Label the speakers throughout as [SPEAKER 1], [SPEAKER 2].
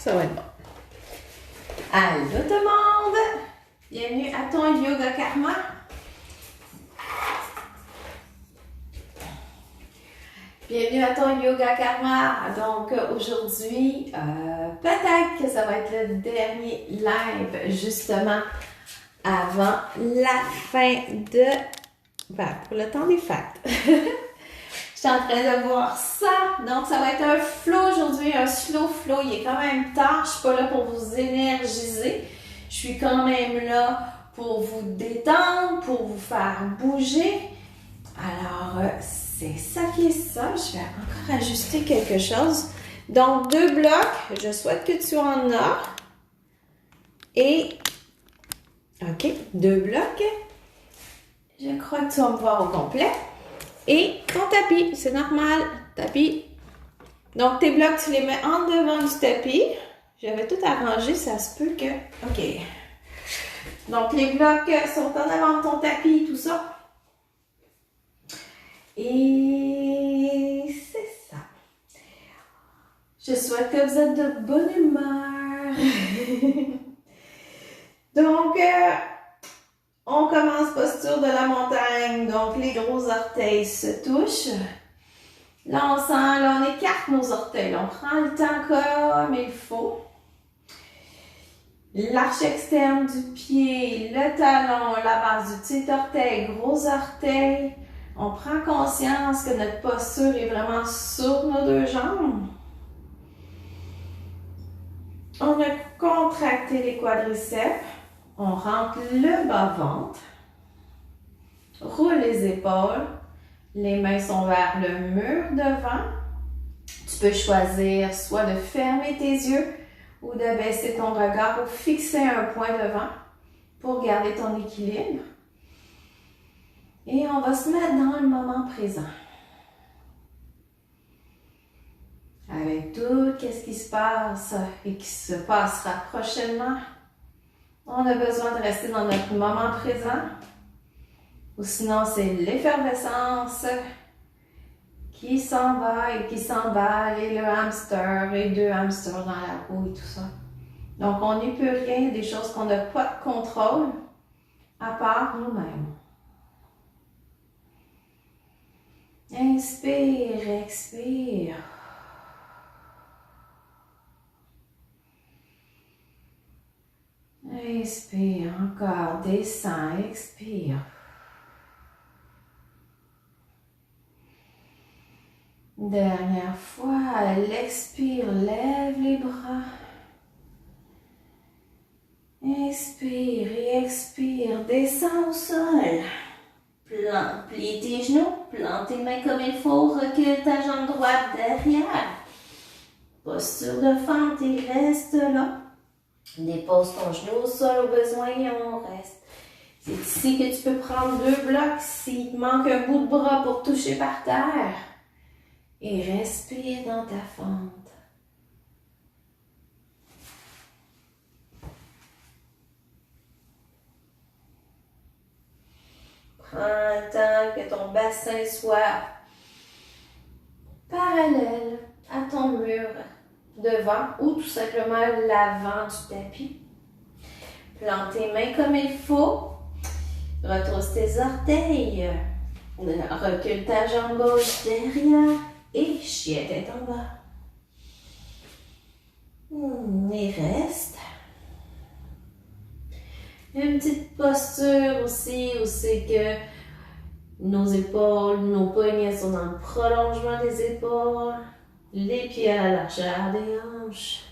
[SPEAKER 1] ça va être bon. Allô tout le monde! Bienvenue à ton Yoga Karma. Bienvenue à ton Yoga Karma. Donc aujourd'hui, peut-être que ça va être le dernier live justement avant la fin de... Ben, pour le temps des fêtes. Je suis en train de voir ça. Donc, ça va être un flow aujourd'hui, un slow flow. Il est quand même tard. Je ne suis pas là pour vous énergiser. Je suis quand même là pour vous détendre, pour vous faire bouger. Alors, c'est ça qui est ça. Je vais encore ajuster quelque chose. Donc, 2 blocs. Je souhaite que tu en as. Et, OK, 2 blocs. Je crois que tu vas me voir au complet. Et ton tapis, c'est normal, tapis. Donc, tes blocs, tu les mets en devant du tapis. J'avais tout arrangé, ça se peut que... OK. Donc, les blocs sont en avant de ton tapis, tout ça. Et c'est ça. Je souhaite que vous êtes de bonne humeur. Donc, on commence posture de la montagne. Donc, les gros orteils se touchent. Là, on sent, là, on écarte nos orteils. Là, on prend le temps comme il faut. L'arche externe du pied, le talon, la base du petit orteil, gros orteil. On prend conscience que notre posture est vraiment sur nos 2 jambes. On a contracté les quadriceps. On rentre le bas-ventre. Roule les épaules. Les mains sont vers le mur devant. Tu peux choisir soit de fermer tes yeux ou de baisser ton regard ou fixer un point devant pour garder ton équilibre. Et on va se mettre dans le moment présent. Avec tout ce qui se passe et qui se passera prochainement, on a besoin de rester dans notre moment présent. Ou sinon, c'est l'effervescence qui s'en va et qui s'emballe, et le hamster, et 2 hamsters dans la roue et tout ça. Donc, on n'y peut rien, des choses qu'on n'a pas de contrôle, à part nous-mêmes. Inspire, expire. Inspire encore, descends, expire. Dernière fois, l'expire, lève les bras. Inspire et expire, descends au sol. Plie tes genoux, plante tes mains comme il faut, recule ta jambe droite derrière. Posture de fente et reste là. Dépose ton genou au sol au besoin et on reste. C'est ici que tu peux prendre 2 blocs s'il te manque un bout de bras pour toucher par terre. Et respire dans ta fente. Prends le temps que ton bassin soit parallèle à ton mur devant ou tout simplement l'avant du tapis. Plante tes mains comme il faut. Retrousse tes orteils. Recule ta jambe gauche derrière. Et chien tête en bas. Et reste. Une petite posture aussi où c'est que nos épaules, nos poignets sont dans le prolongement des épaules. Les pieds à la largeur des hanches.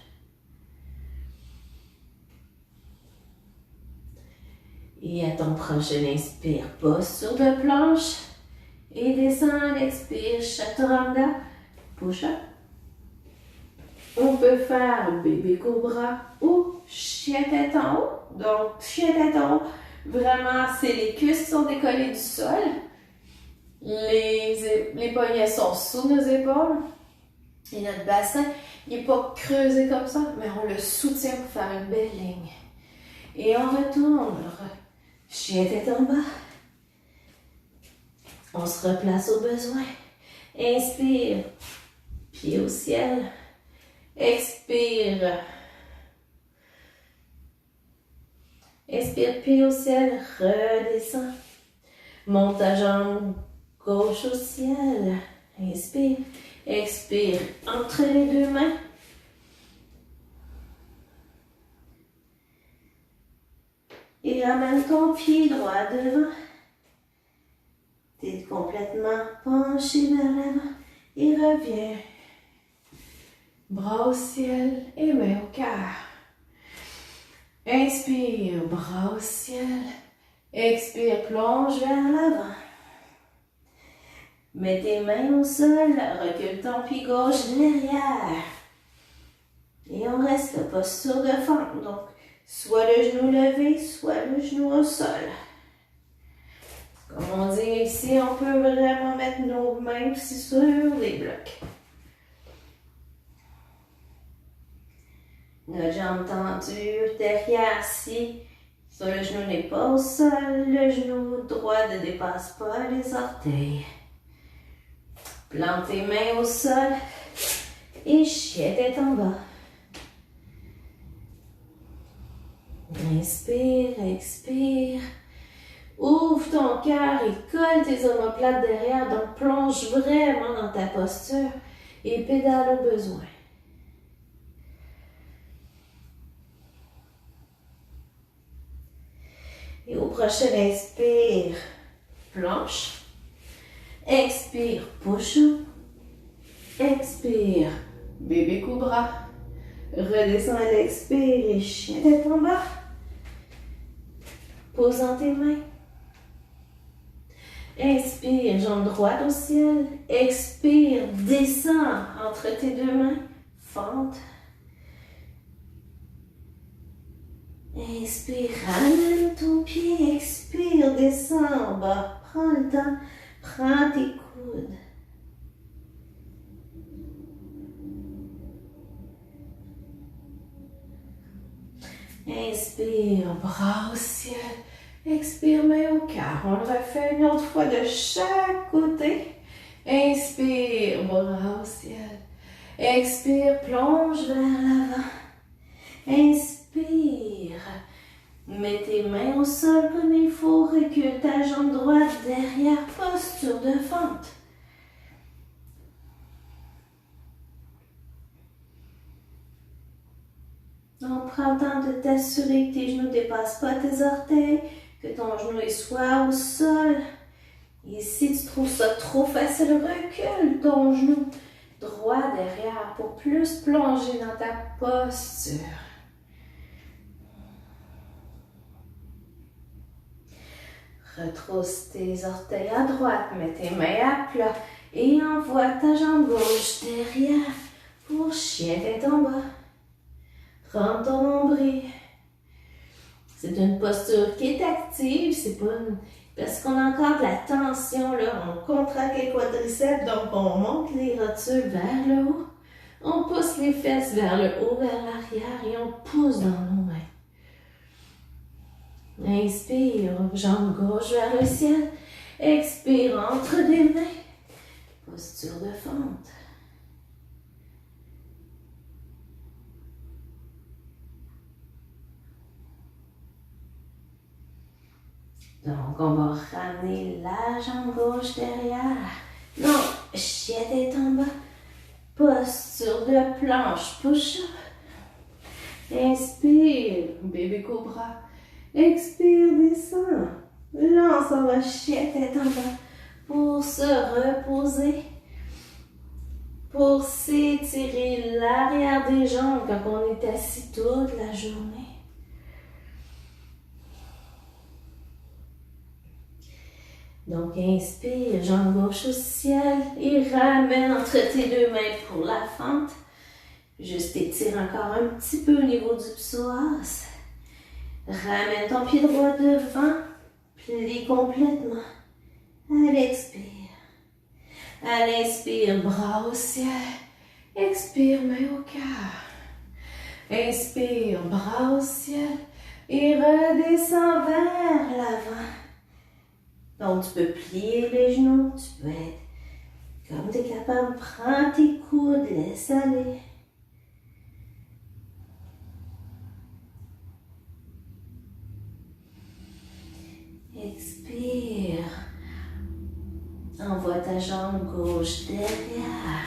[SPEAKER 1] Et à ton prochain inspire, posture de planche. Et descends, expire, chaturanga, push-up. On peut faire bébé cobra ou chien tête en haut. Donc, chien tête en haut, vraiment, c'est les cuisses qui sont décollées du sol. Les poignets sont sous nos épaules. Et notre bassin, il n'est pas creusé comme ça, mais on le soutient pour faire une belle ligne. Et on retourne. Chien tête en bas. On se replace au besoin. Inspire. Pied au ciel. Expire. Inspire, pied au ciel, redescends. Monte ta jambe gauche au ciel. Inspire. Expire entre les deux mains. Et ramène ton pied droit devant. Tête complètement penché vers l'avant. Et reviens. Bras au ciel et main au cœur. Inspire, bras au ciel. Expire, plonge vers l'avant. Mets tes mains au sol, recule ton pied gauche derrière. Et on reste la posture de fente. Donc, soit le genou levé, soit le genou au sol. Comme on dit ici, on peut vraiment mettre nos mains aussi sur les blocs. Notre jambe tendue derrière si le genou n'est pas au sol, le genou droit ne dépasse pas les orteils. Plante tes mains au sol et chien tête en bas. Inspire, expire. Ouvre ton cœur et colle tes omoplates derrière. Donc plonge vraiment dans ta posture et pédale au besoin. Et au prochain inspire, planche. Expire, push-up. Expire, bébé cobra. Redescends à l'expire et chien tête en bas. Pose dans tes mains. Inspire, jambe droite au ciel. Expire, descends entre tes deux mains. Fente. Inspire, ramène ton pied. Expire, descends en bas. Prends le temps. Prends tes coudes. Inspire, bras au ciel. Expire, main au cœur. On le refait une autre fois de chaque côté. Inspire, bras au ciel. Expire, plonge vers l'avant. Inspire. Mets tes mains au sol comme il faut. Recule ta jambe droite derrière. Posture de fente. Donc, prends le temps de t'assurer que tes genoux ne dépassent pas tes orteils, que ton genou soit au sol. Et si tu trouves ça trop facile, recule ton genou droit derrière pour plus plonger dans ta posture. Retrousse tes orteils à droite, mets tes mains à plat et envoie ta jambe gauche derrière pour chien tête en bas. Rentre ton nombril. C'est une posture qui est active, c'est pas une... parce qu'on a encore de la tension là, on contracte les quadriceps, donc on monte les rotules vers le haut, on pousse les fesses vers le haut, vers l'arrière et on pousse dans nos mains. Inspire, jambe gauche vers le ciel, expire entre les mains, posture de fente. Donc, on va ramener la jambe gauche derrière. Non, chien tête en bas. Posture de planche, push-up. Inspire, bébé cobra. Expire, descend. Lance, on va chien tête en bas. Pour se reposer. Pour s'étirer l'arrière des jambes quand on est assis toute la journée. Donc, inspire, jambe gauche au ciel et ramène entre tes deux mains pour la fente. Juste étire encore un petit peu au niveau du psoas. Ramène ton pied droit devant, plie complètement. À l'expire. À l'inspire, bras au ciel. Expire, main au cœur. Inspire, bras au ciel et redescends vers l'avant. Donc, tu peux plier les genoux, tu peux être comme tu es capable, prends tes coudes, laisse aller. Expire. Envoie ta jambe gauche derrière.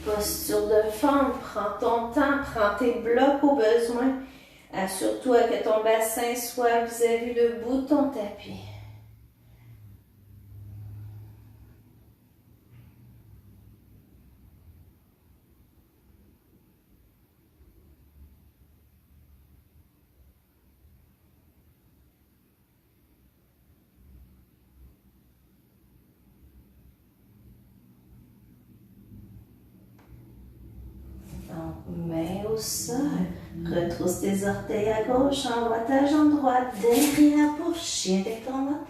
[SPEAKER 1] Posture de fente. Prends ton temps. Prends tes blocs au besoin. Assure-toi que ton bassin soit vis-à-vis le bout de ton tapis. Main au sol, retrousse tes orteils à gauche, envoie ta jambe droite derrière pour chien avec ton ventre.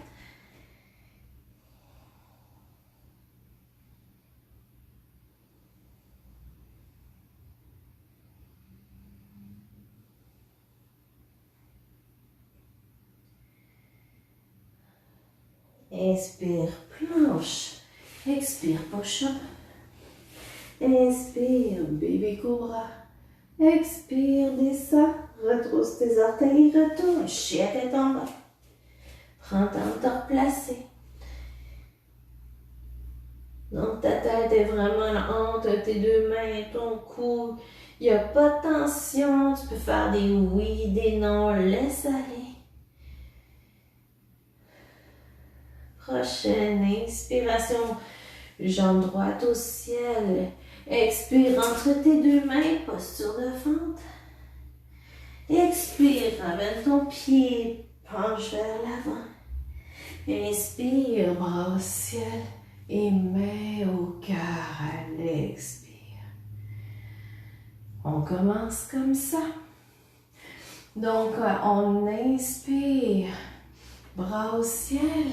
[SPEAKER 1] Inspire, planche. Expire, push-up. Inspire, bébé cobra. Expire, descends. Retrousse tes orteils, retourne. Chien tête en bas. Prends le temps de te replacer. Donc ta tête est vraiment entre tes deux mains et ton cou. Il n'y a pas de tension. Tu peux faire des oui, des non. Laisse aller. Prochaine inspiration. Jambe droite au ciel. Expire entre tes deux mains, posture de fente. Expire, ramène ton pied, penche vers l'avant. Inspire, bras au ciel et main au cœur à l'expire. On commence comme ça. Donc, on inspire, bras au ciel.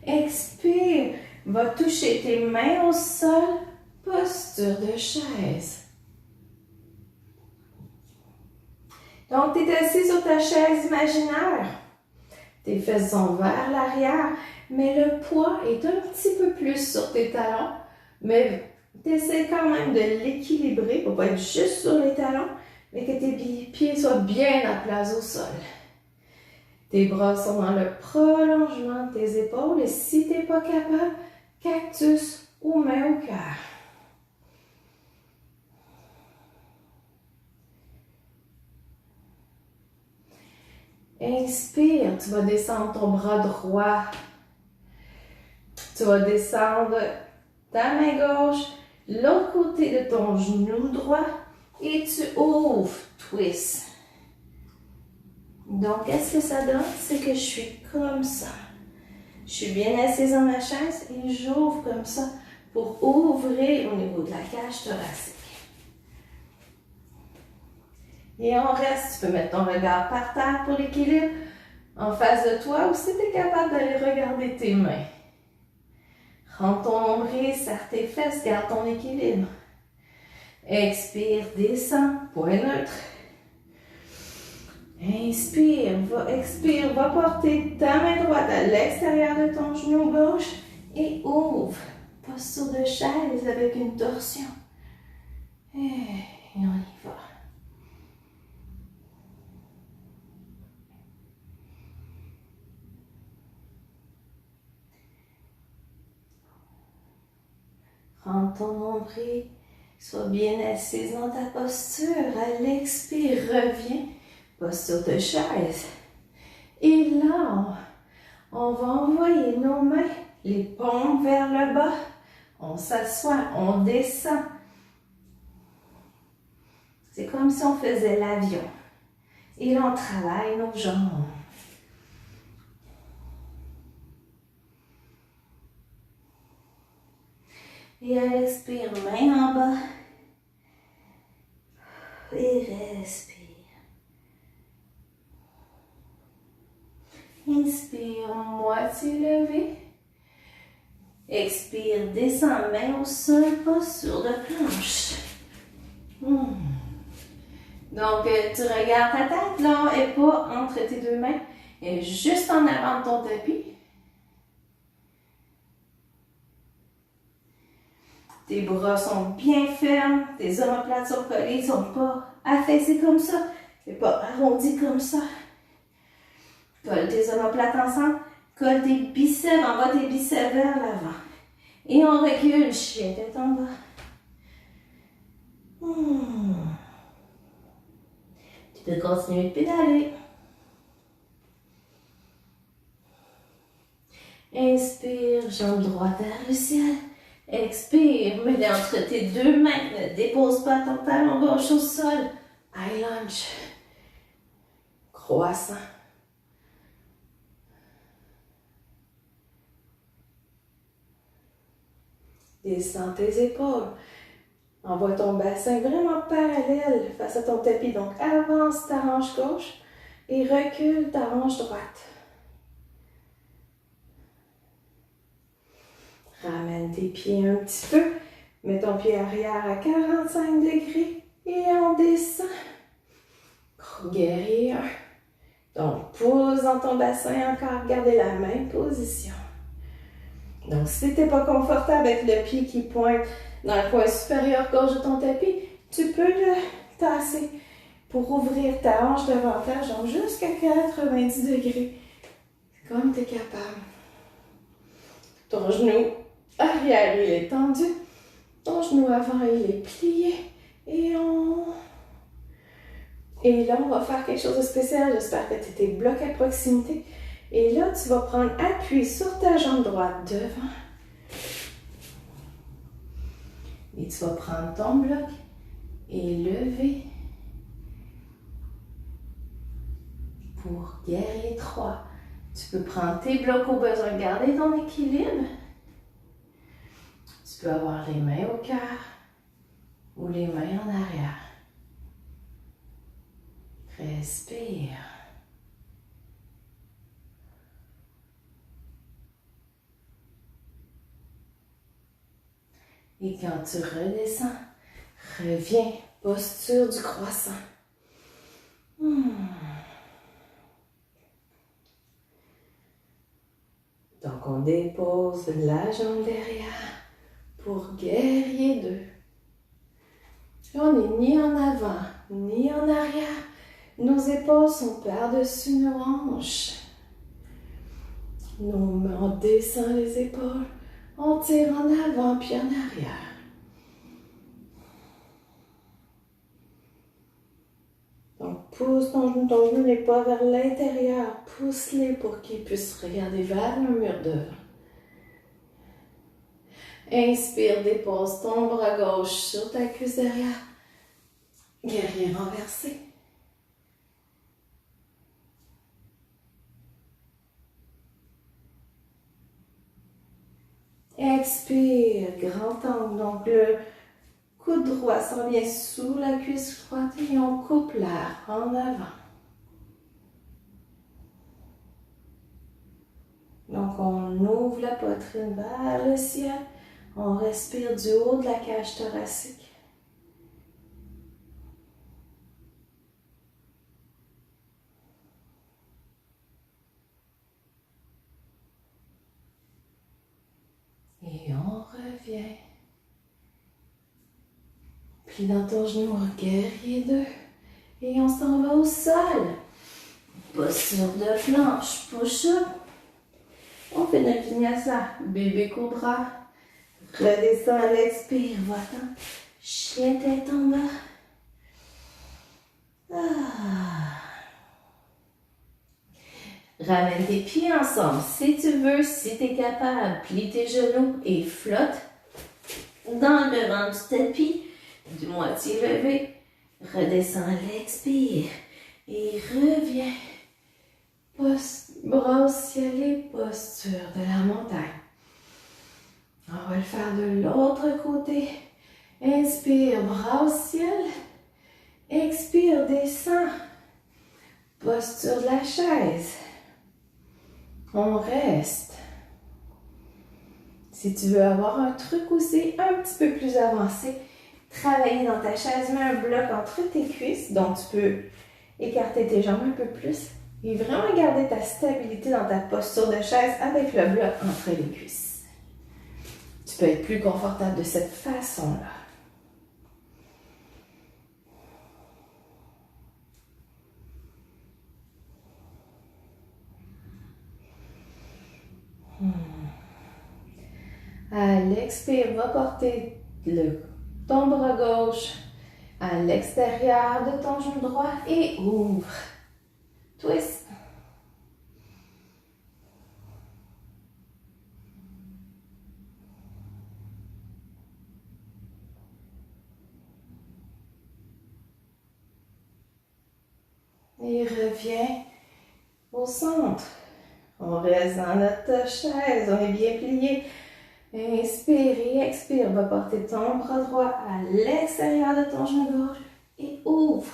[SPEAKER 1] Expire, va toucher tes mains au sol. Posture de chaise. Donc, tu es assis sur ta chaise imaginaire. Tes fesses sont vers l'arrière, mais le poids est un petit peu plus sur tes talons. Mais tu essaies quand même de l'équilibrer pour ne pas être juste sur les talons, mais que tes pieds soient bien à place au sol. Tes bras sont dans le prolongement de tes épaules et si tu n'es pas capable, cactus ou main au cœur. Inspire, tu vas descendre ton bras droit. Tu vas descendre ta main gauche, l'autre côté de ton genou droit et tu ouvres, twist. Donc, qu'est-ce que ça donne? C'est que je suis comme ça. Je suis bien assise dans ma chaise et j'ouvre comme ça pour ouvrir au niveau de la cage thoracique. Et on reste, tu peux mettre ton regard par terre pour l'équilibre, en face de toi, ou si tu es capable d'aller regarder tes mains. Rentre ton nombril, serre tes fesses, garde ton équilibre. Expire, descends, point neutre. Inspire, va porter ta main droite à l'extérieur de ton genou gauche et ouvre. Posture de chaise avec une torsion. Et on y va. Rentre ton nombril, sois bien assise dans ta posture. À l'expire, reviens, posture de chaise. Et là, on va envoyer nos mains, les paumes vers le bas. On s'assoit, on descend. C'est comme si on faisait l'avion. Et là, on travaille nos jambes. Et à l'expire, main en bas. Et respire. Inspire, moitié levée. Expire, descends, main au sol, posture de planche. Donc, tu regardes ta tête, là, et pas entre tes deux mains. Et juste en avant de ton tapis. Tes bras sont bien fermes, tes omoplates sont collées, ils ne sont pas affaissés comme ça, et pas arrondis comme ça. Colle tes omoplates ensemble, Colle tes biceps, envoie tes biceps vers l'avant. Et on recule, chien tête en bas. Tu peux continuer de pédaler. Inspire, jambe droite vers le ciel. Expire, mets-les entre tes deux mains. Ne dépose pas ton talon gauche au sol. High lunge. Croissant. Descends tes épaules. Envoie ton bassin vraiment parallèle face à ton tapis. Donc, avance ta hanche gauche et recule ta hanche droite. Ramène tes pieds un petit peu. Mets ton pied arrière à 45 degrés et on descend. Guerrier 1. Donc, pose dans ton bassin encore. Gardez la même position. Donc, si tu n'étais pas confortable avec le pied qui pointe dans le coin supérieur gauche de ton tapis, tu peux le tasser pour ouvrir ta hanche davantage, donc jusqu'à 90 degrés, comme tu es capable. Ton genou arrière, il est tendu. Ton genou avant, il est plié. Et là, on va faire quelque chose de spécial. J'espère que tu tes blocs à proximité. Et là, tu vas prendre appui sur ta jambe droite devant. Et tu vas prendre ton bloc et lever pour guerrier 3. Tu peux prendre tes blocs au besoin, garder ton équilibre. Tu peux avoir les mains au cœur ou les mains en arrière. Respire. Et quand tu redescends, reviens, posture du croissant. Donc on dépose la jambe derrière pour guerrier 2. On n'est ni en avant, ni en arrière. Nos épaules sont par-dessus nos hanches. On descend les épaules. On tire en avant puis en arrière. Donc, pousse ton genou n'est pas vers l'intérieur. Pousse-les pour qu'ils puissent regarder vers le mur devant. Inspire, dépose ton bras gauche sur ta cuisse derrière. Guerrier renversé. Expire, grand angle. Donc, le coude droit s'en vient sous la cuisse droite et on coupe l'air en avant. Donc, on ouvre la poitrine vers le ciel. On respire du haut de la cage thoracique. Et on revient. Plie dans ton genou, guerrier 2. Et on s'en va au sol. Posture de planche, push-up. On fait notre vinyasa, bébé cobra. Redescends à l'expire, va-t'en. Chien tête en bas. Ramène tes pieds ensemble si tu veux, si tu es capable. Plie tes genoux et flotte dans le vent du tapis, du moitié levé. Redescends à l'expire et reviens. Bras au ciel et posture de la montagne. On va le faire de l'autre côté. Inspire, bras au ciel. Expire, descends. Posture de la chaise. On reste. Si tu veux avoir un truc aussi un petit peu plus avancé, travailler dans ta chaise, mets un bloc entre tes cuisses. Donc, tu peux écarter tes jambes un peu plus et vraiment garder ta stabilité dans ta posture de chaise avec le bloc entre les cuisses. Tu peux être plus confortable de cette façon-là. À l'expire, va porter ton bras gauche à l'extérieur de ton genou droit et ouvre. Twist. Et reviens au centre. On reste dans notre chaise, on est bien plié. Inspire et expire. Va porter ton bras droit à l'extérieur de ton genou gauche et ouvre.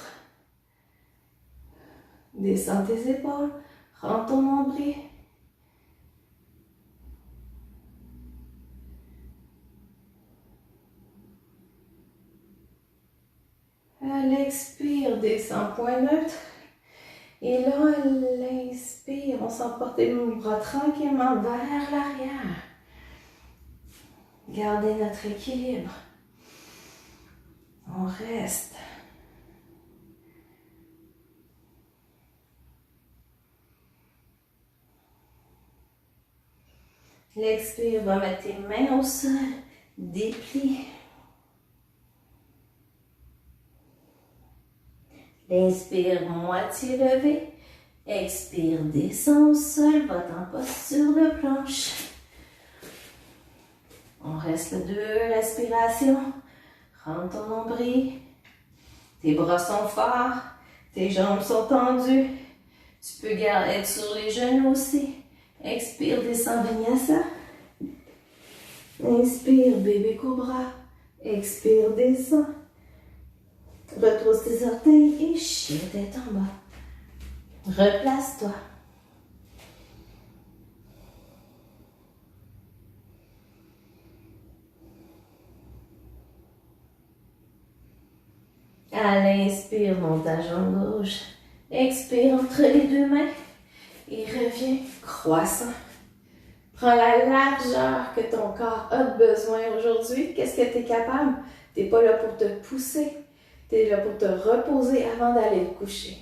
[SPEAKER 1] Descends tes épaules, rends ton nombril. À l'expire, descends point neutre. Et là, à l'inspire, on s'emporte les bras tranquillement vers l'arrière. Gardez notre équilibre. On reste. L'expire, va mettre tes mains au sol, déplie. L'inspire, moitié levée. Expire, descend au sol, va en posture de planche. On reste 2 respirations. Rends ton nombril. Tes bras sont forts. Tes jambes sont tendues. Tu peux être sur les genoux aussi. Expire, descends, vinyasa. Inspire, bébé cobra. Expire, descends. Retrousse tes orteils et chien tête en bas. Replace-toi. À l'inspire, monte ta jambe gauche. Expire entre les 2 mains et reviens croissant. Prends la largeur que ton corps a besoin aujourd'hui. Qu'est-ce que tu es capable? Tu n'es pas là pour te pousser. Tu es là pour te reposer avant d'aller te coucher.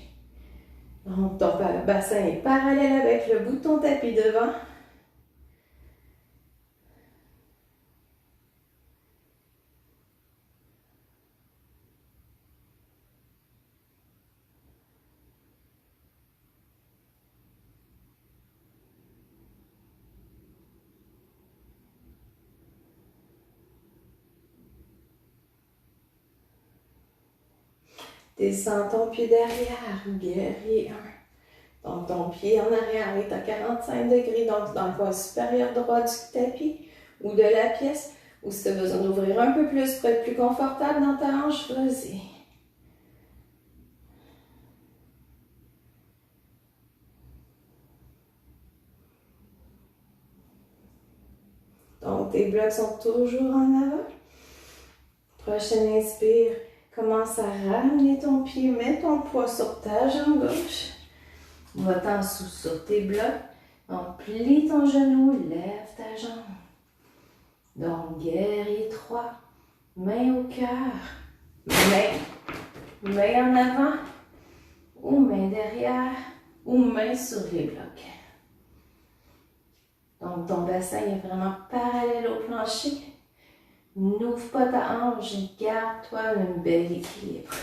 [SPEAKER 1] Donc, ton bassin est parallèle avec le bout de ton tapis devant. Descends ton pied derrière, guerrier 1. Donc, ton pied en arrière est à 45 degrés, donc dans le coin supérieur droit du tapis ou de la pièce. Ou si tu as besoin d'ouvrir un peu plus pour être plus confortable dans ta hanche, vas-y. Donc, tes blocs sont toujours en avant. Prochaine inspire. Commence à ramener ton pied, mets ton poids sur ta jambe gauche. Va-t'en sur tes blocs. Donc, plie ton genou, lève ta jambe. Donc, guerrier 3. Main au cœur. Main en avant. Ou main derrière. Ou main sur les blocs. Donc, ton bassin est vraiment parallèle au plancher. N'ouvre pas ta hanche, garde-toi un bel équilibre.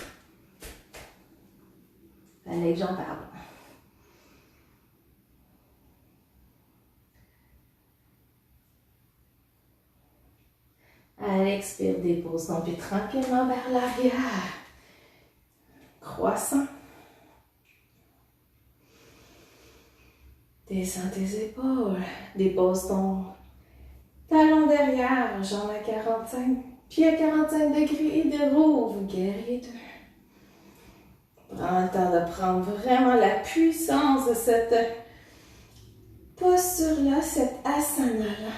[SPEAKER 1] Fallait que j'en parle. À l'expire, dépose ton pied tranquillement vers l'arrière. Croissant. Descends tes épaules. Dépose ton talon derrière, jambe à 45, pied à 45 degrés et dérouvre, guerrier 2. Prends le temps de prendre vraiment la puissance de cette posture-là, cette asana-là.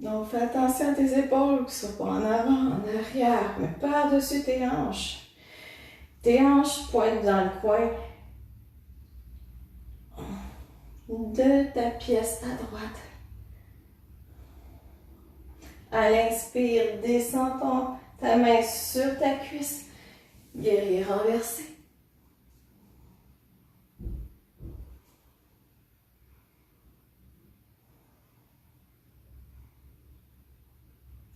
[SPEAKER 1] Donc, fais attention à tes épaules, que ce soit pas en avant, en arrière, mais par-dessus tes hanches. Tes hanches pointent dans le coin de ta pièce à droite. À l'inspire, descends ta main sur ta cuisse. Guerrier renversé.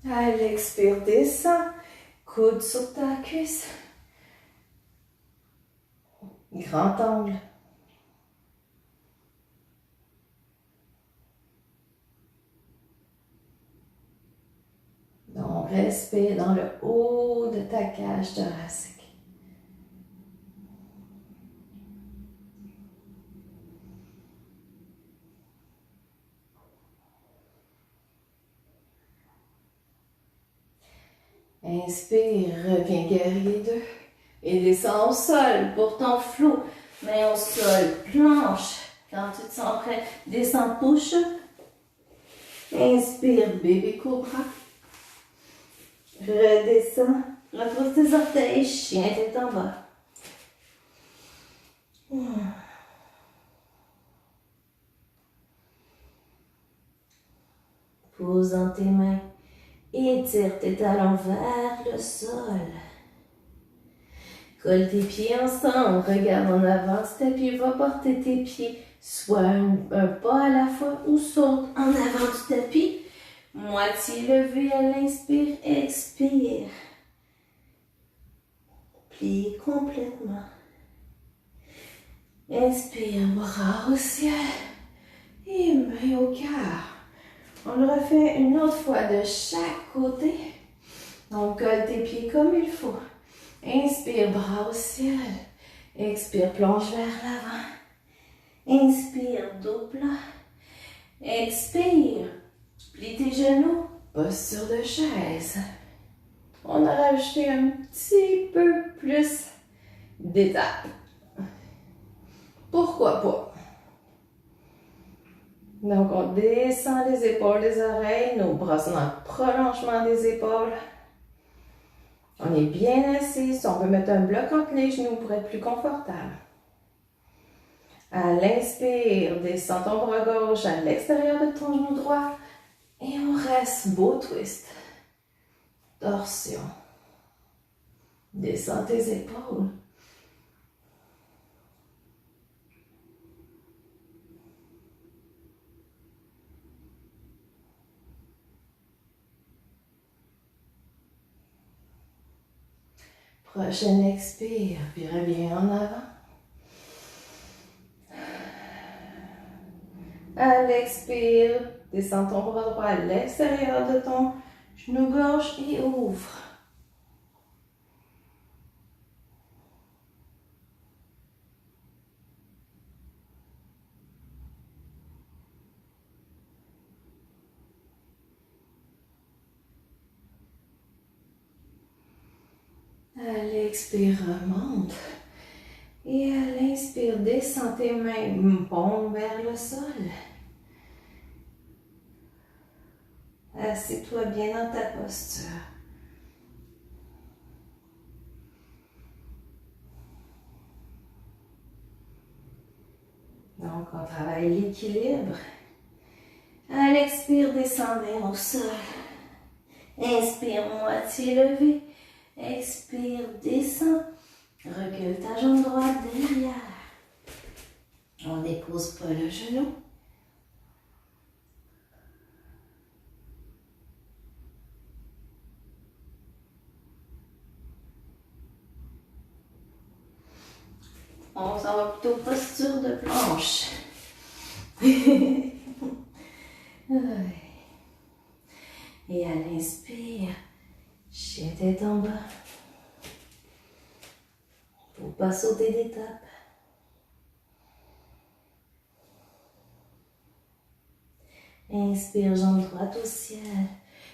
[SPEAKER 1] À l'expire, descends. Coude sur ta cuisse. Grand angle. Donc, respire dans le haut de ta cage thoracique. Inspire, reviens guerrier 2 et descends au sol pour ton flot. Main au sol, planche. Quand tu te sens prêt, descends push-up. Inspire, bébé cobra. Redescends, repose tes orteils, chien tête en bas. Pose dans tes mains. Étire tes talons vers le sol. Colle tes pieds ensemble. Regarde en avant. Ce tapis va porter tes pieds soit un pas à la fois ou saute en avant du tapis. Moitié levé à l'inspire. Expire. Plie complètement. Inspire, bras au ciel. Et main au cœur. On le refait une autre fois de chaque côté. Donc, colle tes pieds comme il faut. Inspire, bras au ciel. Expire, plonge vers l'avant. Inspire, dos plat. Expire, plie tes genoux. Posture de chaise. On a rajouté un petit peu plus d'étapes. Pourquoi pas? Donc, on descend les épaules des oreilles, nos bras sont dans le prolongement des épaules. On est bien assis. Si on veut mettre un bloc entre les genoux pour être plus confortable. À l'inspire, descends ton bras gauche à l'extérieur de ton genou droit. Et on reste, beau twist. Torsion. Descends tes épaules. Prochaine expire, puis reviens en avant. À l'expire, descends ton bras droit à l'extérieur de ton genou gauche et ouvre. À l'expire, remonte. Et à l'inspire, descends tes mains, paume vers le sol. Assieds-toi bien dans ta posture. Donc, on travaille l'équilibre. À l'expire, descends bien au sol. Inspire, moitié levée. Expire, descends. Recule ta jambe droite derrière. On ne dépose pas le genou. On s'en va plutôt posture de planche. Et à l'inspire, chien tête en bas. Faut pas sauter d'étape. Inspire, jambe droite au ciel.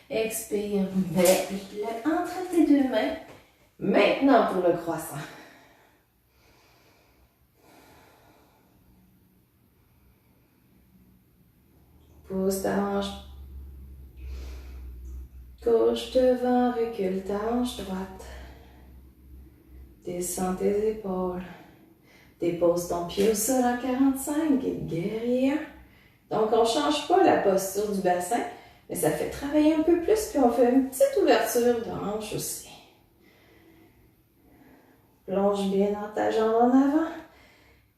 [SPEAKER 1] Expire, mets-le entre tes deux mains. Maintenant pour le croissant. Pousse ta hanche gauche devant, recule ta hanche droite. Descends tes épaules. Dépose ton pied au sol en 45 et guerrier 1. Donc, on ne change pas la posture du bassin, mais ça fait travailler un peu plus, puis on fait une petite ouverture de hanche aussi. Plonge bien dans ta jambe en avant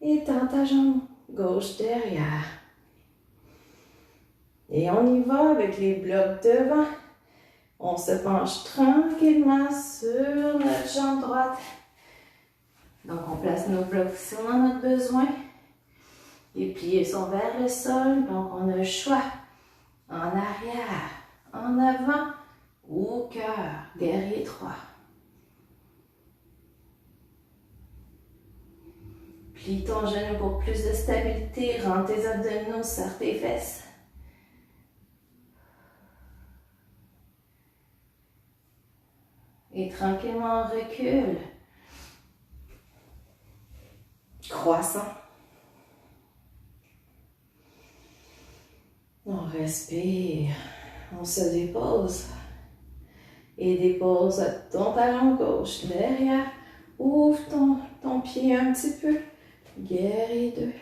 [SPEAKER 1] et tends ta jambe gauche derrière. Et on y va avec les blocs devant, On se penche tranquillement sur notre jambe droite. Donc, on place nos blocs selon notre besoin. Les pliés sont vers le sol, donc on a le choix. En arrière, en avant, au cœur, guerrier 3. Plie ton genou pour plus de stabilité, rentre tes abdominaux, serre tes fesses. Et tranquillement, on recule. Croissant. On respire. On se dépose. Et dépose ton talon gauche derrière. Ouvre ton pied un petit peu. Guerrier 2.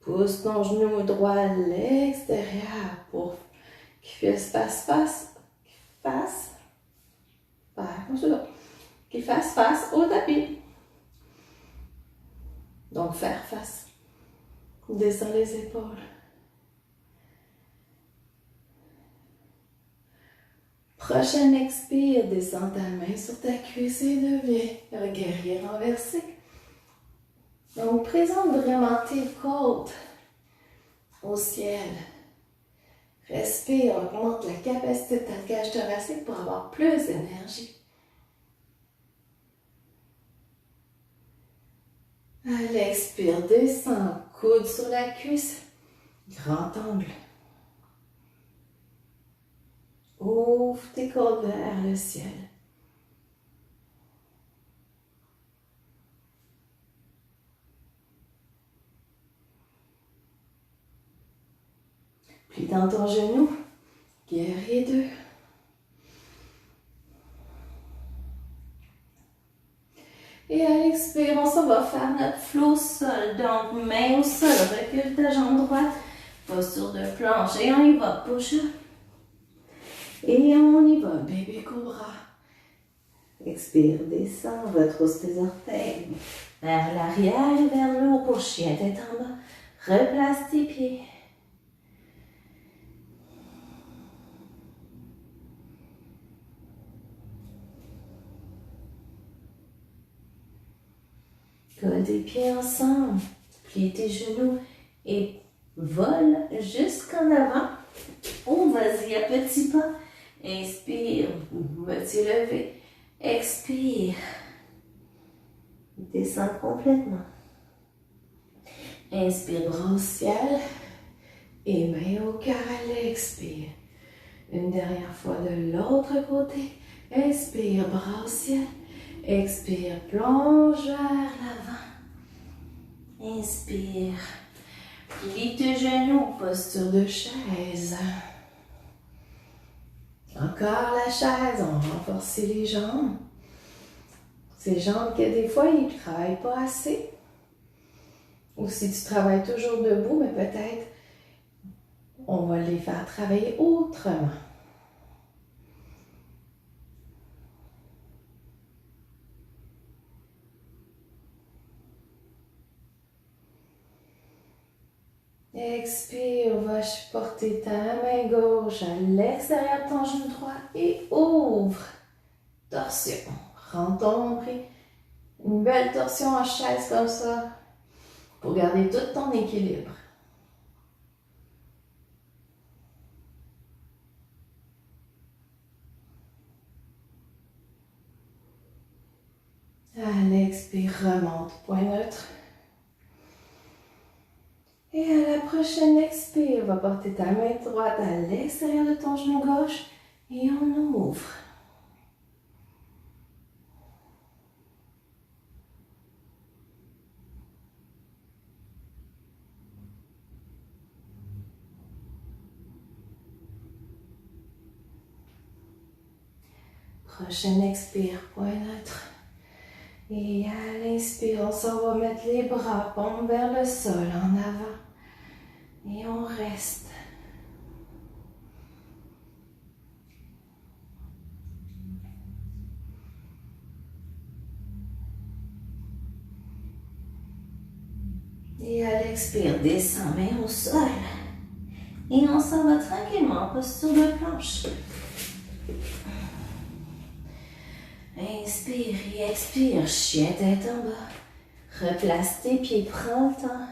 [SPEAKER 1] Pousse ton genou droit à l'extérieur pour qu'il fasse face au tapis. Donc, faire face. Descends les épaules. Prochaine expire, descends ta main sur ta cuisse et deviens un guerrier renversé. Donc, présente vraiment tes côtes au ciel. Respire, augmente la capacité de ta cage thoracique pour avoir plus d'énergie. À l'expire, descends, coude sur la cuisse, grand angle. Ouvre tes côtes vers le ciel. Plie dans ton genou, guerrier 2. Et à l'expire, on s'en va faire notre flow au sol. Donc, main au sol, recule ta jambe droite, posture de planche. Et on y va, push-up. Et on y va, bébé cobra. Expire, descends, retrousse tes orteils. Vers l'arrière et vers le haut pour chien, tête en bas. Replace tes pieds. Colle tes pieds ensemble, plie tes genoux et vole jusqu'en avant. Oh, vas-y, à petits pas. Inspire, moitié levé. Expire. Descends complètement. Inspire, bras au ciel. Et main au cœur à l'expire. Une dernière fois de l'autre côté. Inspire, bras au ciel. Expire, plonge vers l'avant. Inspire. Plie tes genoux, posture de chaise. Encore la chaise, on renforce les jambes. Ces jambes que des fois, ils ne travaillent pas assez. Ou si tu travailles toujours debout, mais peut-être on va les faire travailler autrement. Expire, va porter ta main gauche à l'extérieur de ton genou droit et ouvre. Torsion. Rentre ton nombril. Une belle torsion en chaise comme ça pour garder tout ton équilibre. À l'expire, remonte, point neutre. Et à la prochaine expire, va porter ta main droite à l'extérieur de ton genou gauche et on ouvre. Prochaine expire, point neutre. Et à l'inspire, on s'en va mettre les bras, paume vers le sol, en avant. Et on reste. Et à l'expire, descend main au sol. Et on s'en va tranquillement en posture de planche. Inspire et expire. Chien tête en bas. Replace tes pieds, prends le temps.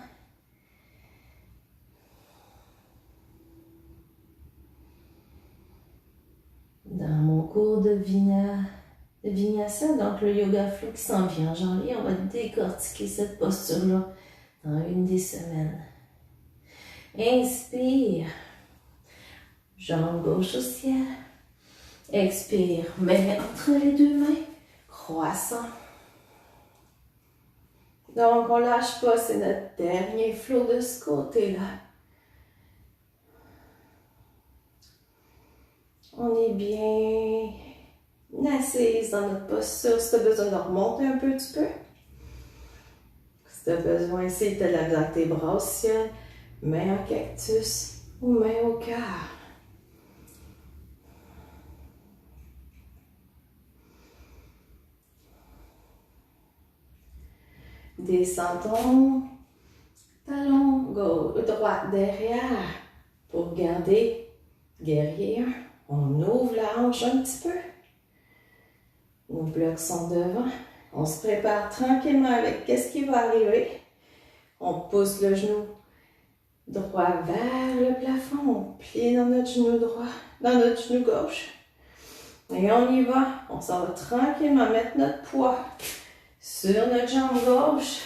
[SPEAKER 1] Dans mon cours de Vinyasa, donc le yoga flow qui s'en vient en janvier, on va décortiquer cette posture-là dans une des semaines. Inspire. Jambe gauche au ciel. Expire. Main entre les deux mains. Croissant. Donc, on lâche pas, c'est notre dernier flow de ce côté-là. On est bien assise dans notre posture. Si tu as besoin de remonter un peu, tu peux. Si tu as besoin, si tu as de la misère avec tes bras au ciel, main en cactus ou main au cœur. Descends ton talon gauche, droit derrière pour garder guerrier 1. On ouvre la hanche un petit peu. Nos blocs sont devant. On se prépare tranquillement avec qu'est-ce qui va arriver. On pousse le genou droit vers le plafond. On plie dans notre genou droit, dans notre genou gauche. Et on y va. On s'en va tranquillement mettre notre poids sur notre jambe gauche.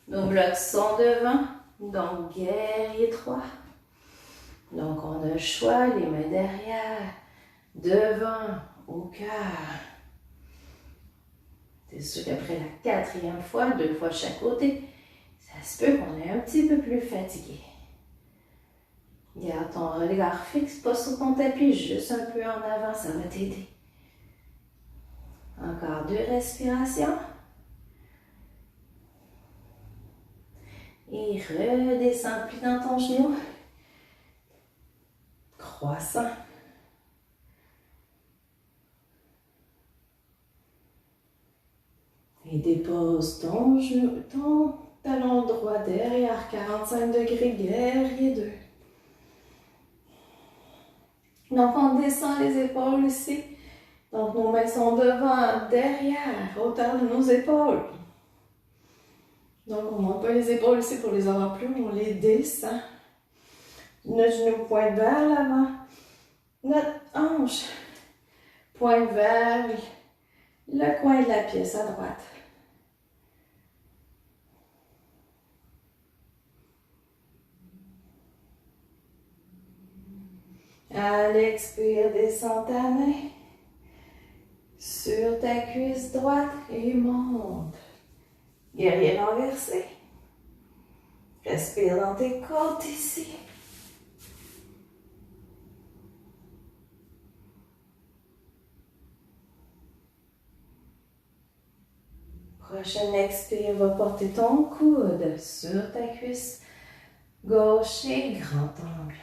[SPEAKER 1] Nos blocs sont devant. Donc, guerrier 3. Donc, on a le choix, les mains derrière, devant, au cœur. C'est sûr qu'après la 4e fois, 2 fois de chaque côté, ça se peut qu'on est un petit peu plus fatigué. Garde ton regard fixe, pas sur ton tapis, juste un peu en avant, ça va t'aider. Encore 2 respirations. Et redescends, plie dans ton genou. Croissant. Et dépose ton genou, ton talon droit derrière, 45 degrés, guerrier 2. Donc, on descend les épaules ici. Donc, nos mains sont devant, derrière, hauteur de nos épaules. Donc, on ne monte pas les épaules ici pour les avoir plus, on les descend. Notre genou pointe vers l'avant. Notre hanche pointe vers le coin de la pièce à droite. À l'expire, descends ta main sur ta cuisse droite et monte. Guerrier renversé. Respire dans tes côtes ici. Prochaine expire, va porter ton coude sur ta cuisse gauche et grand angle.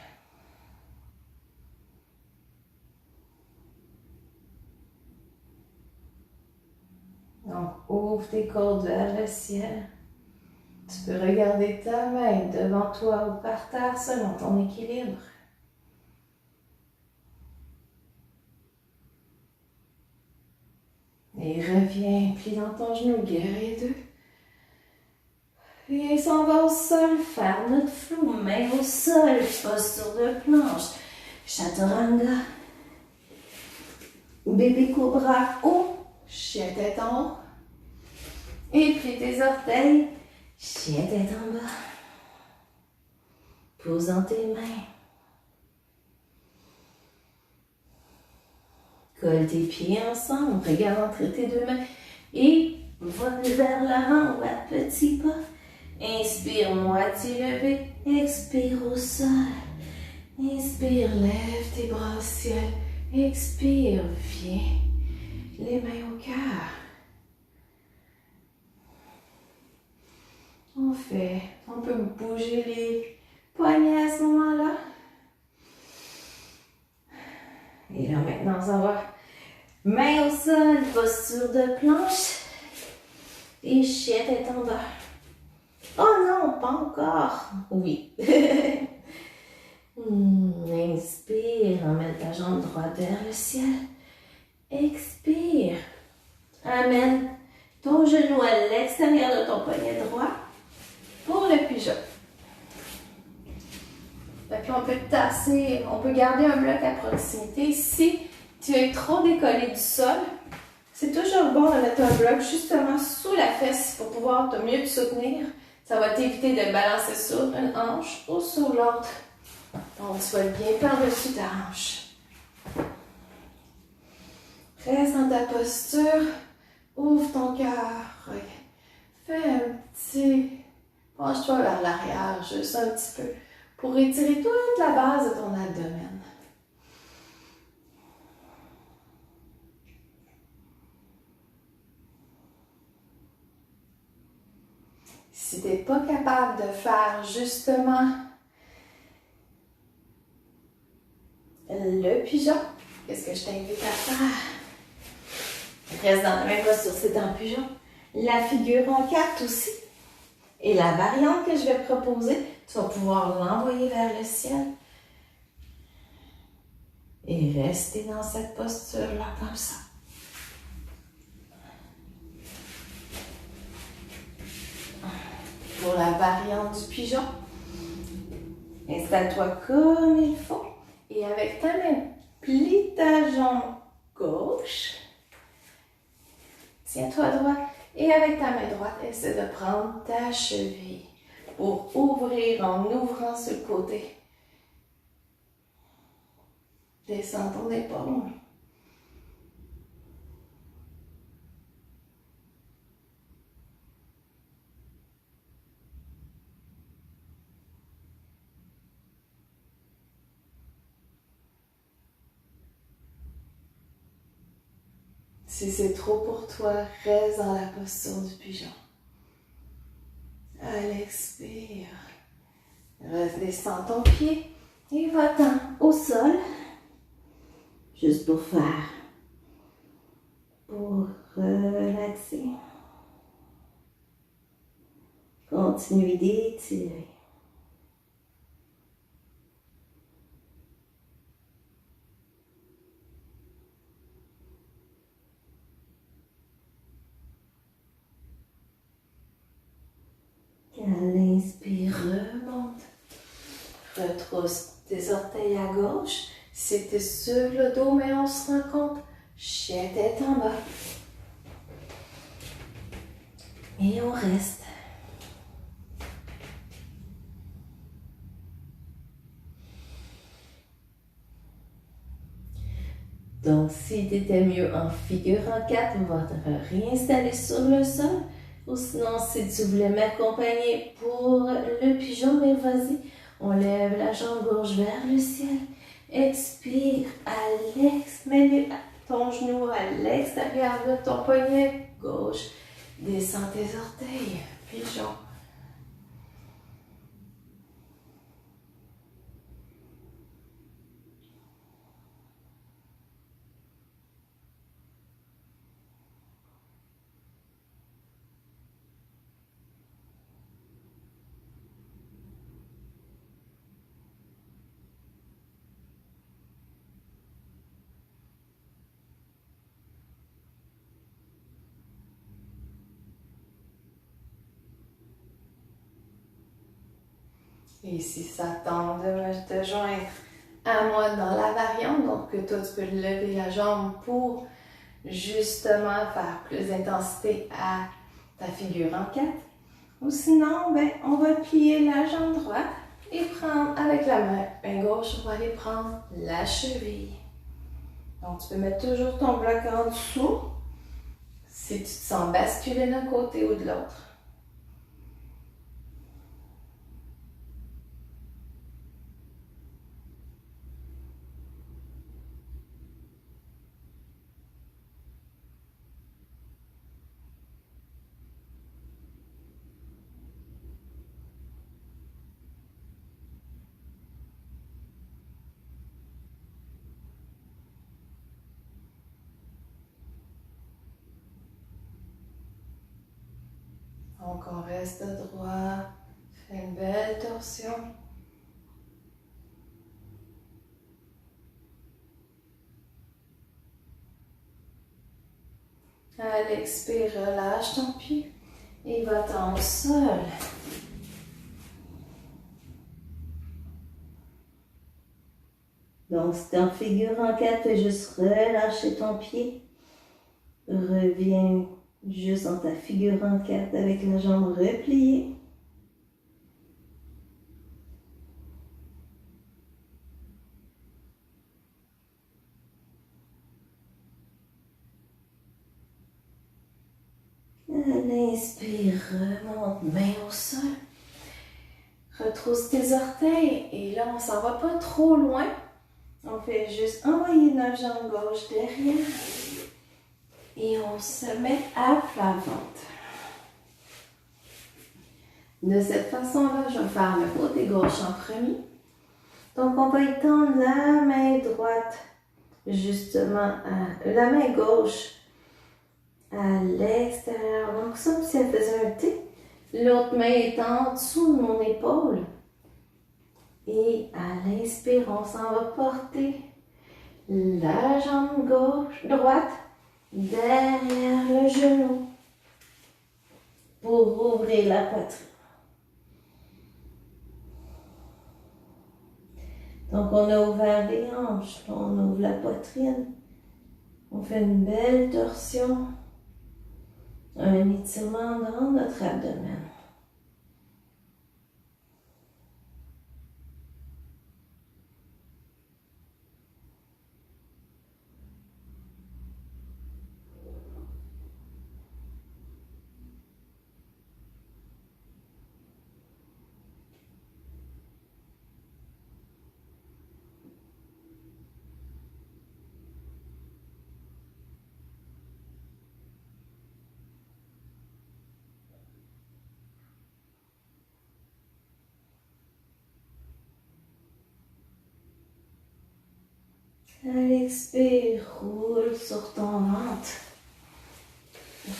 [SPEAKER 1] Donc, ouvre tes côtes vers le ciel. Tu peux regarder ta main devant toi ou par terre selon ton équilibre. Et reviens, plie dans ton genou, guerrier 2. Et s'en va au sol, faire notre flow, main au sol, posture de planche, chaturanga, bébé cobra haut, chien tête en haut. Et plie tes orteils, chien tête en bas. Pose dans tes mains. Colle tes pieds ensemble, regarde entre tes 2 mains et vole vers l'avant ou à petits pas. Inspire, moitié levé, expire au sol. Inspire, lève tes bras au ciel. Expire, viens, les mains au cœur. On peut bouger les poignets à ce moment-là. Et là, maintenant, on s'en va. Main au sol, posture de planche. Et chien tête en bas. Oh non, pas encore. Oui. Inspire, emmène ta jambe droite vers le ciel. Expire. Amène ton genou à l'extérieur de ton poignet droit pour le pigeon. Fait que là, on peut tasser, on peut garder un bloc à proximité. Si tu es trop décollé du sol, c'est toujours bon de mettre un bloc justement sous la fesse pour pouvoir mieux te soutenir. Ça va t'éviter de balancer sur une hanche ou sur l'autre. Donc, tu vas bien par-dessus ta hanche. Reste dans ta posture. Ouvre ton cœur. Fais un petit... Penche-toi vers l'arrière, juste un petit peu, pour étirer toute la base de ton abdomen. Si tu n'es pas capable de faire justement le pigeon, qu'est-ce que je t'invite à faire? Reste dans la même posture, c'est un pigeon. La figure en 4 aussi. Et la variante que je vais proposer, tu vas pouvoir l'envoyer vers le ciel. Et rester dans cette posture-là comme ça. Pour la variante du pigeon, installe-toi comme il faut. Et avec ta main, plie ta jambe gauche. Tiens-toi droit. Et avec ta main droite, essaie de prendre ta cheville pour ouvrir en ouvrant sur le côté. Descends ton épaule. Si c'est trop pour toi, reste dans la posture du pigeon. À l'expire, redescends ton pied et va-t'en au sol. Juste pour relaxer. Continue d'étirer. À l'inspire, remonte. Retrousse tes orteils à gauche. Si tu es sur le dos, mais on se rend compte. Chien tête en bas. Et on reste. Donc, si tu étais mieux en figure en 4, on va te réinstaller sur le sol. Ou sinon, si tu voulais m'accompagner pour le pigeon, mais vas-y, on lève la jambe gauche vers le ciel. Expire à mets ton genou à l'extérieur de ton poignet gauche. Descends tes orteils, pigeon. Et si ça tente de te joindre à moi dans la variante, donc que toi tu peux lever la jambe pour justement faire plus d'intensité à ta figure en 4. Ou sinon, ben, on va plier la jambe droite et prendre avec la main gauche, on va aller prendre la cheville. Donc tu peux mettre toujours ton bloc en dessous si tu te sens basculer d'un côté ou de l'autre. Donc on reste droit, fais une belle torsion. À l'expire, relâche ton pied et va-t'en au sol.
[SPEAKER 2] Donc, si t'es en figure en 4, fais juste relâcher ton pied. Reviens juste dans ta figure en 4 avec la jambe repliée. À l'inspire, remonte main au sol. Retrousse tes orteils et là, on s'en va pas trop loin. On fait juste envoyer notre jambe gauche derrière et on se met à plat ventre. De cette façon-là, je vais faire le côté gauche en premier. Donc, on va étendre la main droite, justement, la main gauche à l'extérieur. Donc, ça, comme si elle faisait un T. L'autre main est en dessous de mon épaule. Et à l'inspire, on s'en va porter la jambe gauche, droite, derrière le genou pour ouvrir la poitrine. Donc, on a ouvert les hanches, on ouvre la poitrine, on fait une belle torsion, un étirement dans notre abdomen. À l'expire, roule sur ton ventre.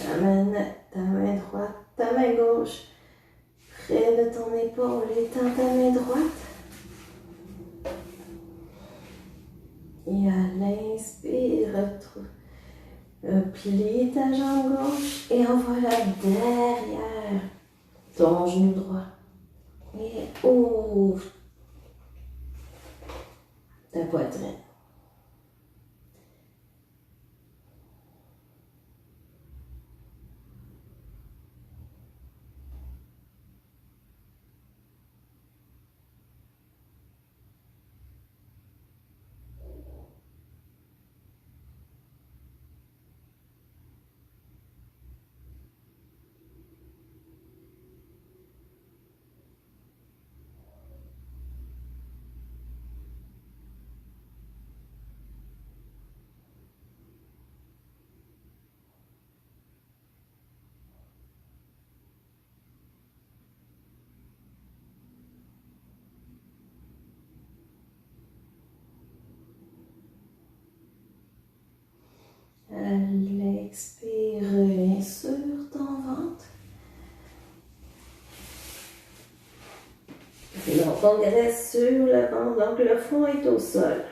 [SPEAKER 2] Ramène ta main droite, ta main gauche près de ton épaule et tends ta main droite. Et à l'inspire, plie ta jambe gauche et envoie-la derrière ton genou droit. Et ouvre ta poitrine. À l'expire, reviens sur ton ventre. Donc, on reste sur le ventre, donc le front est au sol.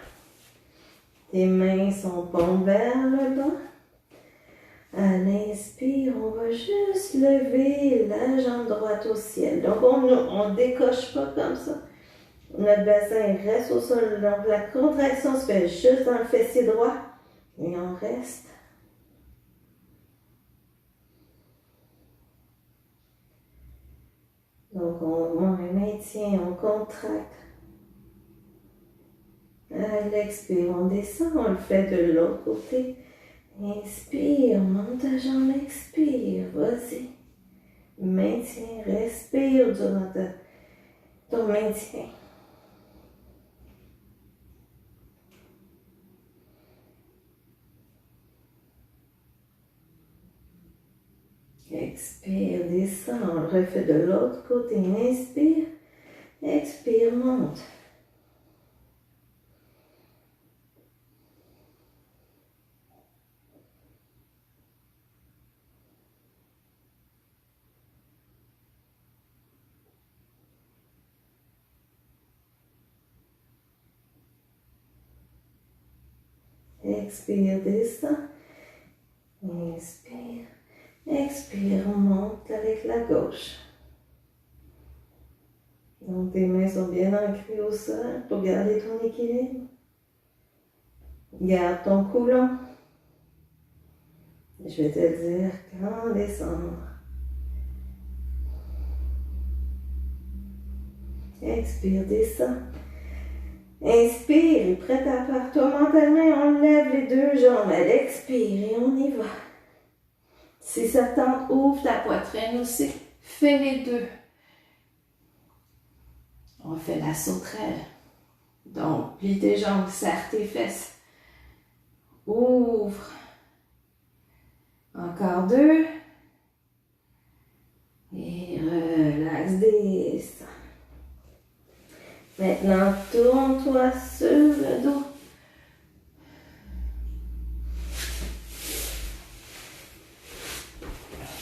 [SPEAKER 2] Tes mains sont pointées vers le bas. À l'inspire, on va juste lever la jambe droite au ciel. Donc, on ne décoche pas comme ça. Notre bassin reste au sol. Donc, la contraction se fait juste dans le fessier droit. Et on reste. Donc, on maintient, on contracte. À l'expire, on descend, on le fait de l'autre côté. Inspire, monte ta jambe, expire, vas-y. Maintiens, respire durant ton maintien. Expire, descend, on le refait de l'autre côté. Inspire, expire, monte. Expire, descend. Inspire. Expire, monte avec la gauche. Donc tes mains sont bien ancrées au sol pour garder ton équilibre. Garde ton côlon. Je vais te dire quand descendre. Expire, descends. Inspire, et prête à part toi mentalement, on lève les deux jambes. Elle expire et on y va. Si ça tente, ouvre ta poitrine aussi. Fais les deux. On fait la sauterelle. Donc, plie tes jambes, serre tes fesses. Ouvre. Encore deux. Et relax, descends. Maintenant, tourne-toi sur le dos.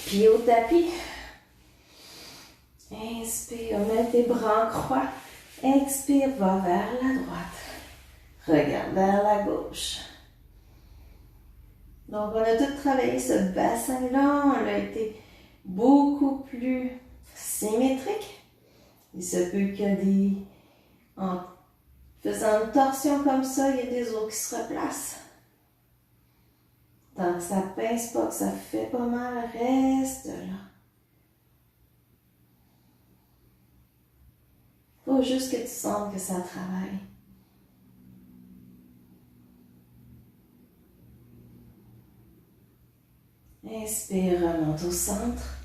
[SPEAKER 2] Pied au tapis. Inspire, mets tes bras en croix. Expire, va vers la droite. Regarde vers la gauche. Donc, on a tout travaillé ce bassin-là. On a été beaucoup plus symétrique. Il se peut qu'il y a en faisant une torsion comme ça, il y a des os qui se replacent. Tant que ça pince pas, que ça fait pas mal, reste là. Faut juste que tu sentes que ça travaille. Inspire, remonte au centre.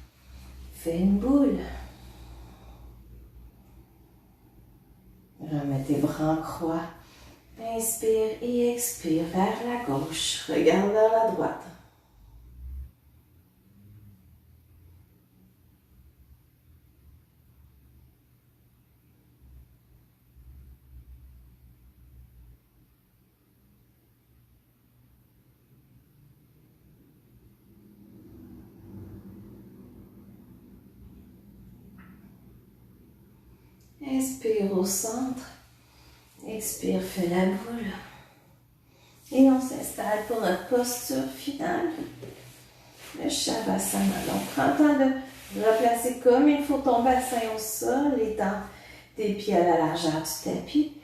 [SPEAKER 2] Fais une boule. Remets tes bras en croix. Inspire et expire vers la gauche. Regarde vers la droite. Inspire au centre. Expire, fais la boule. Et on s'installe pour notre posture finale. Le Shavasana. Donc, prends le temps de replacer comme il faut ton bassin au sol, étends tes pieds à la largeur du tapis.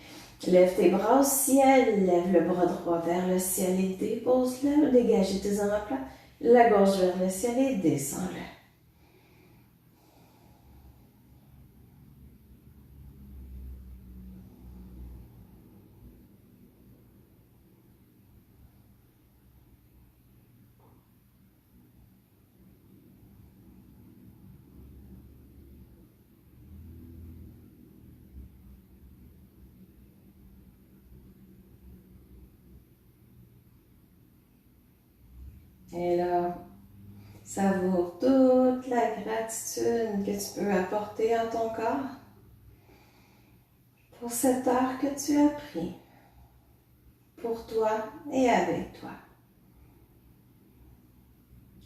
[SPEAKER 2] Lève tes bras au ciel, lève le bras droit vers le ciel et dépose-le. Dégage tes omoplates. La gauche vers le ciel et descends-le. Et là, savoure toute la gratitude que tu peux apporter à ton corps pour cette heure que tu as pris, pour toi et avec toi.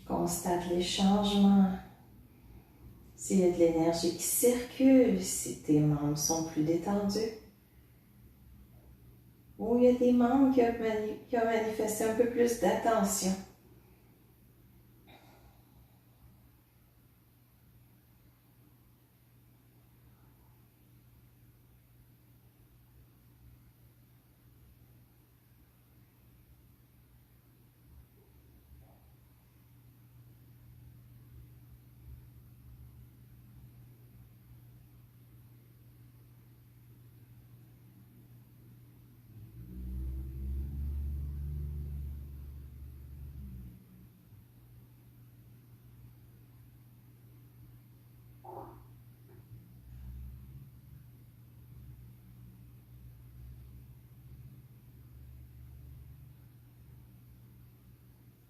[SPEAKER 2] Constate les changements, s'il y a de l'énergie qui circule, si tes membres sont plus détendus, ou il y a des membres qui ont manifesté un peu plus d'attention.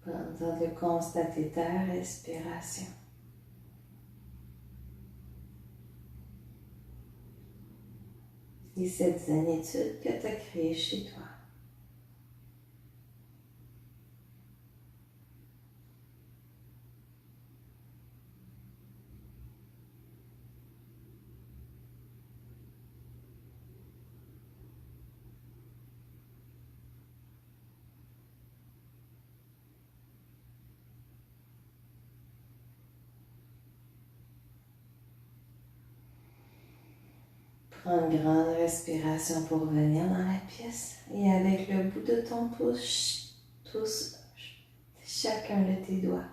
[SPEAKER 2] Prends le temps de constater ta respiration. Et cette zénitude que tu as créée chez toi. Prends une grande respiration pour venir dans la pièce et avec le bout de ton pouce, touche chacun de tes doigts.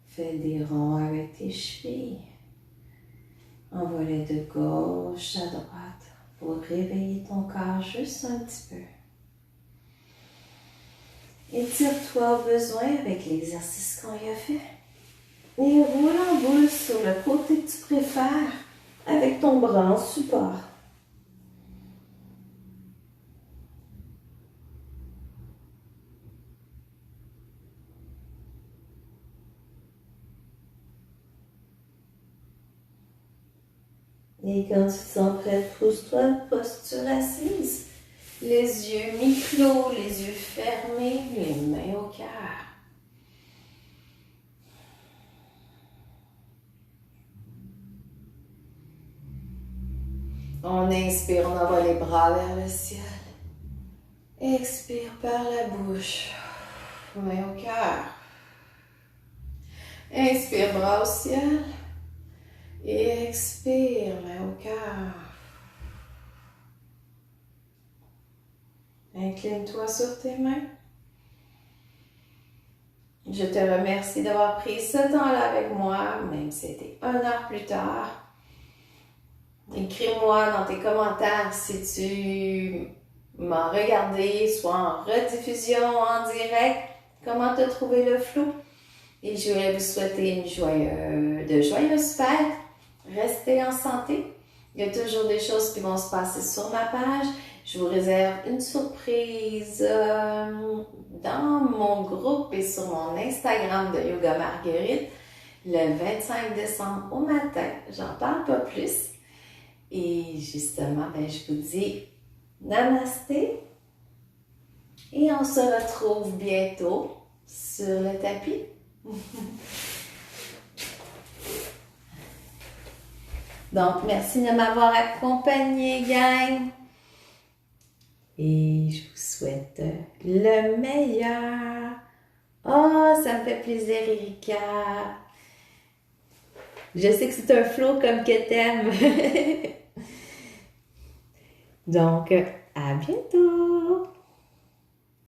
[SPEAKER 2] Fais des ronds avec tes chevilles. Envoie-les de gauche à droite pour réveiller ton corps juste un petit peu. Étire-toi au besoin avec l'exercice qu'on y a fait. Et roule en boule sur le côté que tu préfères avec ton bras en support. Et quand tu te sens prête, pousse-toi, posture assise. Les yeux mi-clos, les yeux fermés, les mains au cœur. On inspire, on envoie les bras vers le ciel. Expire par la bouche. Main au cœur. Inspire, bras au ciel. Et expire, main au cœur. Incline-toi sur tes mains. Je te remercie d'avoir pris ce temps-là avec moi, même si c'était 1 heure plus tard. Écris-moi dans tes commentaires si tu m'as regardé, soit en rediffusion, en direct, comment tu as trouvé le flow. Et je voulais vous souhaiter de joyeuses fêtes. Restez en santé. Il y a toujours des choses qui vont se passer sur ma page. Je vous réserve une surprise dans mon groupe et sur mon Instagram de Yoga Marguerite le 25 décembre au matin. J'en parle pas plus. Et justement, je vous dis namasté. Et on se retrouve bientôt sur le tapis. Donc, merci de m'avoir accompagné, gang. Et je vous souhaite le meilleur. Oh, ça me fait plaisir, Erika. Je sais que c'est un flow comme que t'aimes. Donc, à bientôt.